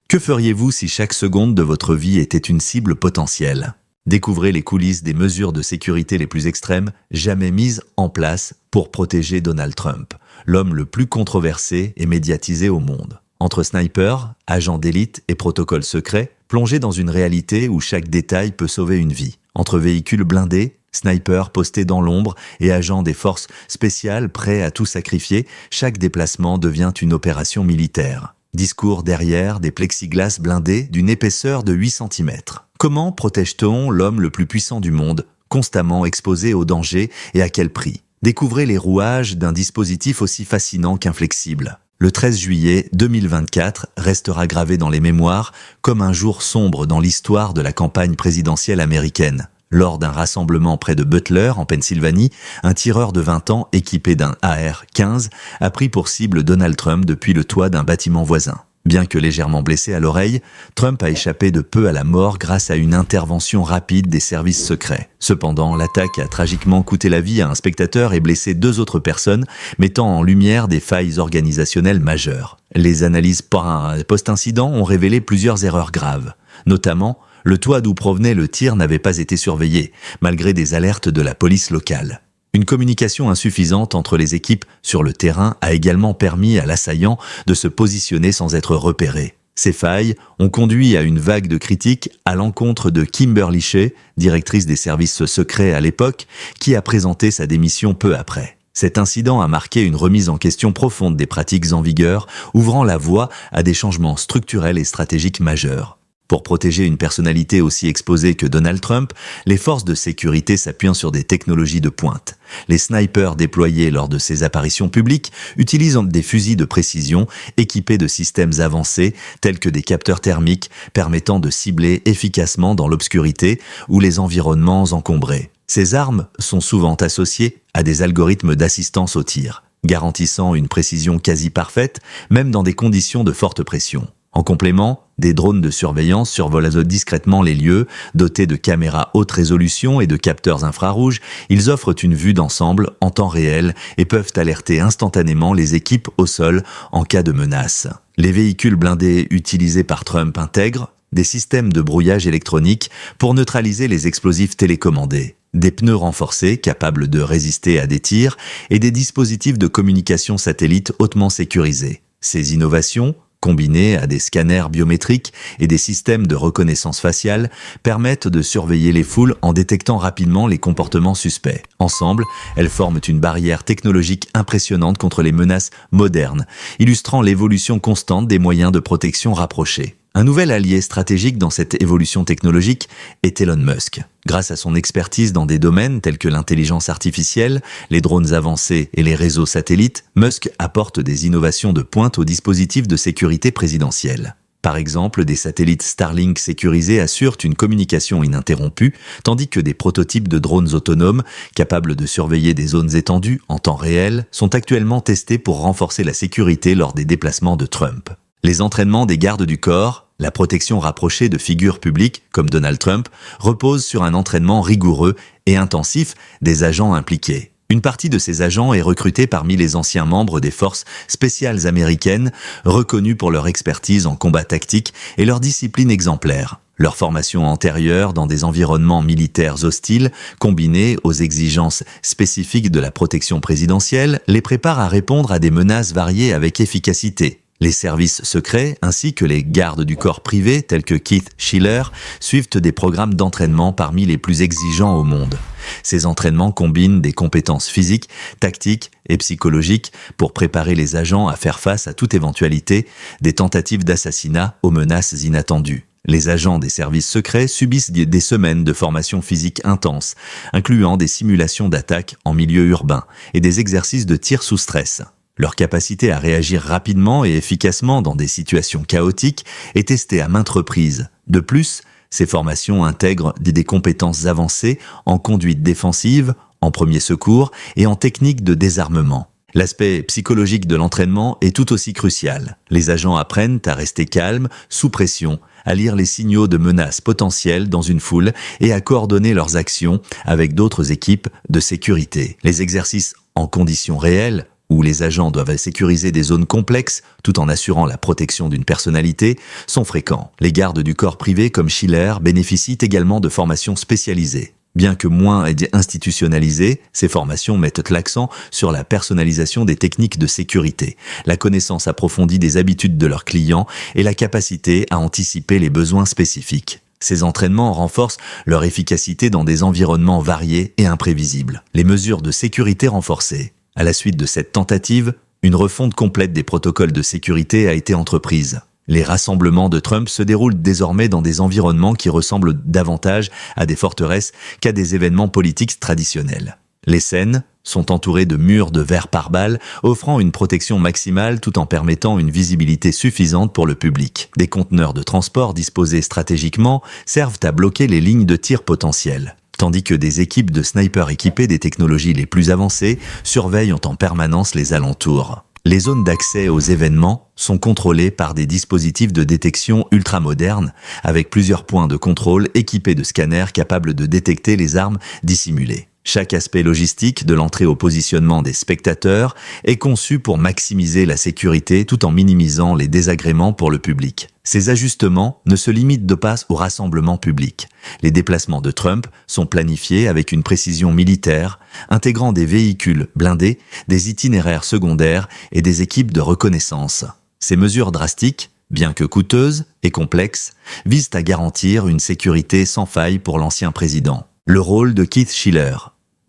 Que feriez-vous si chaque seconde de votre vie était une cible potentielle? Découvrez les coulisses des mesures de sécurité les plus extrêmes jamais mises en place pour protéger Donald Trump, l'homme le plus controversé et médiatisé au monde. Entre snipers, agents d'élite et protocoles secrets, plongez dans une réalité où chaque détail peut sauver une vie. Entre véhicules blindés, snipers postés dans l'ombre et agents des forces spéciales prêts à tout sacrifier, chaque déplacement devient une opération militaire. Discours derrière des plexiglas blindés d'une épaisseur de 8 cm. Comment protège-t-on l'homme le plus puissant du monde, constamment exposé au danger et à quel prix? Découvrez les rouages d'un dispositif aussi fascinant qu'inflexible. Le 13 juillet 2024 restera gravé dans les mémoires comme un jour sombre dans l'histoire de la campagne présidentielle américaine. Lors d'un rassemblement près de Butler, en Pennsylvanie, un tireur de 20 ans équipé d'un AR-15 a pris pour cible Donald Trump depuis le toit d'un bâtiment voisin. Bien que légèrement blessé à l'oreille, Trump a échappé de peu à la mort grâce à une intervention rapide des services secrets. Cependant, l'attaque a tragiquement coûté la vie à un spectateur et blessé 2 autres personnes, mettant en lumière des failles organisationnelles majeures. Les analyses post-incident ont révélé plusieurs erreurs graves, notamment le toit d'où provenait le tir n'avait pas été surveillé, malgré des alertes de la police locale. Une communication insuffisante entre les équipes sur le terrain a également permis à l'assaillant de se positionner sans être repéré. Ces failles ont conduit à une vague de critiques à l'encontre de Kimberly Shea, directrice des services secrets à l'époque, qui a présenté sa démission peu après. Cet incident a marqué une remise en question profonde des pratiques en vigueur, ouvrant la voie à des changements structurels et stratégiques majeurs. Pour protéger une personnalité aussi exposée que Donald Trump, les forces de sécurité s'appuient sur des technologies de pointe. Les snipers déployés lors de ses apparitions publiques utilisent des fusils de précision équipés de systèmes avancés tels que des capteurs thermiques permettant de cibler efficacement dans l'obscurité ou les environnements encombrés. Ces armes sont souvent associées à des algorithmes d'assistance au tir, garantissant une précision quasi parfaite, même dans des conditions de forte pression. En complément, des drones de surveillance survolent discrètement les lieux, dotés de caméras haute résolution et de capteurs infrarouges. Ils offrent une vue d'ensemble en temps réel et peuvent alerter instantanément les équipes au sol en cas de menace. Les véhicules blindés utilisés par Trump intègrent des systèmes de brouillage électronique pour neutraliser les explosifs télécommandés, des pneus renforcés capables de résister à des tirs et des dispositifs de communication satellite hautement sécurisés. Ces innovations, combinées à des scanners biométriques et des systèmes de reconnaissance faciale, permettent de surveiller les foules en détectant rapidement les comportements suspects. Ensemble, elles forment une barrière technologique impressionnante contre les menaces modernes, illustrant l'évolution constante des moyens de protection rapprochés. Un nouvel allié stratégique dans cette évolution technologique est Elon Musk. Grâce à son expertise dans des domaines tels que l'intelligence artificielle, les drones avancés et les réseaux satellites, Musk apporte des innovations de pointe aux dispositifs de sécurité présidentielle. Par exemple, des satellites Starlink sécurisés assurent une communication ininterrompue, tandis que des prototypes de drones autonomes, capables de surveiller des zones étendues en temps réel, sont actuellement testés pour renforcer la sécurité lors des déplacements de Trump. Les entraînements des gardes du corps, la protection rapprochée de figures publiques comme Donald Trump repose sur un entraînement rigoureux et intensif des agents impliqués. Une partie de ces agents est recrutée parmi les anciens membres des forces spéciales américaines, reconnus pour leur expertise en combat tactique et leur discipline exemplaire. Leur formation antérieure dans des environnements militaires hostiles, combinée aux exigences spécifiques de la protection présidentielle, les prépare à répondre à des menaces variées avec efficacité. Les services secrets, ainsi que les gardes du corps privés, tels que Keith Schiller, suivent des programmes d'entraînement parmi les plus exigeants au monde. Ces entraînements combinent des compétences physiques, tactiques et psychologiques pour préparer les agents à faire face à toute éventualité, des tentatives d'assassinat aux menaces inattendues. Les agents des services secrets subissent des semaines de formation physique intense, incluant des simulations d'attaques en milieu urbain et des exercices de tir sous stress. Leur capacité à réagir rapidement et efficacement dans des situations chaotiques est testée à maintes reprises. De plus, ces formations intègrent des compétences avancées en conduite défensive, en premier secours et en technique de désarmement. L'aspect psychologique de l'entraînement est tout aussi crucial. Les agents apprennent à rester calmes, sous pression, à lire les signaux de menaces potentielles dans une foule et à coordonner leurs actions avec d'autres équipes de sécurité. Les exercices en conditions réelles, où les agents doivent sécuriser des zones complexes tout en assurant la protection d'une personnalité, sont fréquents. Les gardes du corps privé comme Schiller bénéficient également de formations spécialisées. Bien que moins institutionnalisées, ces formations mettent l'accent sur la personnalisation des techniques de sécurité, la connaissance approfondie des habitudes de leurs clients et la capacité à anticiper les besoins spécifiques. Ces entraînements renforcent leur efficacité dans des environnements variés et imprévisibles. Les mesures de sécurité renforcées. À la suite de cette tentative, une refonte complète des protocoles de sécurité a été entreprise. Les rassemblements de Trump se déroulent désormais dans des environnements qui ressemblent davantage à des forteresses qu'à des événements politiques traditionnels. Les scènes sont entourées de murs de verre pare-balles, offrant une protection maximale tout en permettant une visibilité suffisante pour le public. Des conteneurs de transport disposés stratégiquement servent à bloquer les lignes de tir potentielles, tandis que des équipes de snipers équipées des technologies les plus avancées surveillent en permanence les alentours. Les zones d'accès aux événements sont contrôlées par des dispositifs de détection ultramodernes, avec plusieurs points de contrôle équipés de scanners capables de détecter les armes dissimulées. Chaque aspect logistique de l'entrée au positionnement des spectateurs est conçu pour maximiser la sécurité tout en minimisant les désagréments pour le public. Ces ajustements ne se limitent pas au rassemblement public. Les déplacements de Trump sont planifiés avec une précision militaire, intégrant des véhicules blindés, des itinéraires secondaires et des équipes de reconnaissance. Ces mesures drastiques, bien que coûteuses et complexes, visent à garantir une sécurité sans faille pour l'ancien président. Le rôle de Keith Schiller.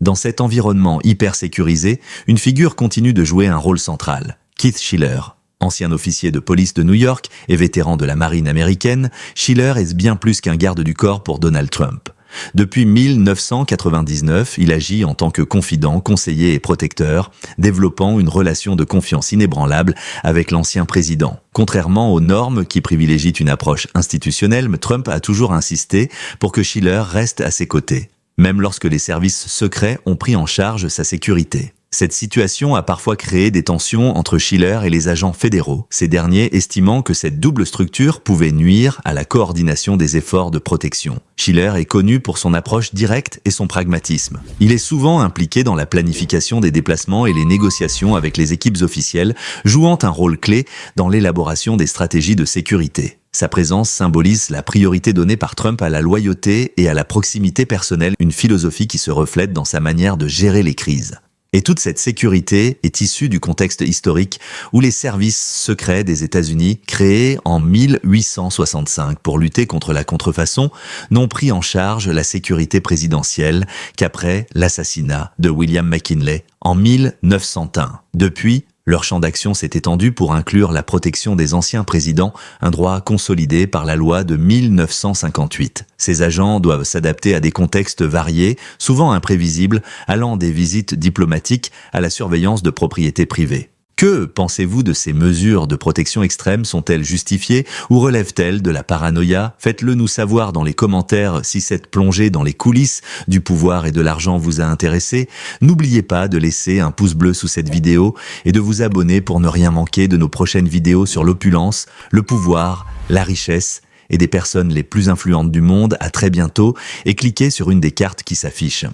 Dans cet environnement hyper sécurisé, une figure continue de jouer un rôle central. Keith Schiller. Ancien officier de police de New York et vétéran de la marine américaine, Schiller est bien plus qu'un garde du corps pour Donald Trump. Depuis 1999, il agit en tant que confident, conseiller et protecteur, développant une relation de confiance inébranlable avec l'ancien président. Contrairement aux normes qui privilégient une approche institutionnelle, Trump a toujours insisté pour que Schiller reste à ses côtés, même lorsque les services secrets ont pris en charge sa sécurité. Cette situation a parfois créé des tensions entre Schiller et les agents fédéraux, ces derniers estimant que cette double structure pouvait nuire à la coordination des efforts de protection. Schiller est connu pour son approche directe et son pragmatisme. Il est souvent impliqué dans la planification des déplacements et les négociations avec les équipes officielles, jouant un rôle clé dans l'élaboration des stratégies de sécurité. Sa présence symbolise la priorité donnée par Trump à la loyauté et à la proximité personnelle, une philosophie qui se reflète dans sa manière de gérer les crises. Et toute cette sécurité est issue du contexte historique où les services secrets des États-Unis, créés en 1865 pour lutter contre la contrefaçon, n'ont pris en charge la sécurité présidentielle qu'après l'assassinat de William McKinley en 1901. Depuis, leur champ d'action s'est étendu pour inclure la protection des anciens présidents, un droit consolidé par la loi de 1958. Ces agents doivent s'adapter à des contextes variés, souvent imprévisibles, allant des visites diplomatiques à la surveillance de propriétés privées. Que pensez-vous de ces mesures de protection extrême? Sont-elles justifiées ou relèvent-elles de la paranoïa? Faites-le nous savoir dans les commentaires si cette plongée dans les coulisses du pouvoir et de l'argent vous a intéressé. N'oubliez pas de laisser un pouce bleu sous cette vidéo et de vous abonner pour ne rien manquer de nos prochaines vidéos sur l'opulence, le pouvoir, la richesse et des personnes les plus influentes du monde. À très bientôt et cliquez sur une des cartes qui s'affichent.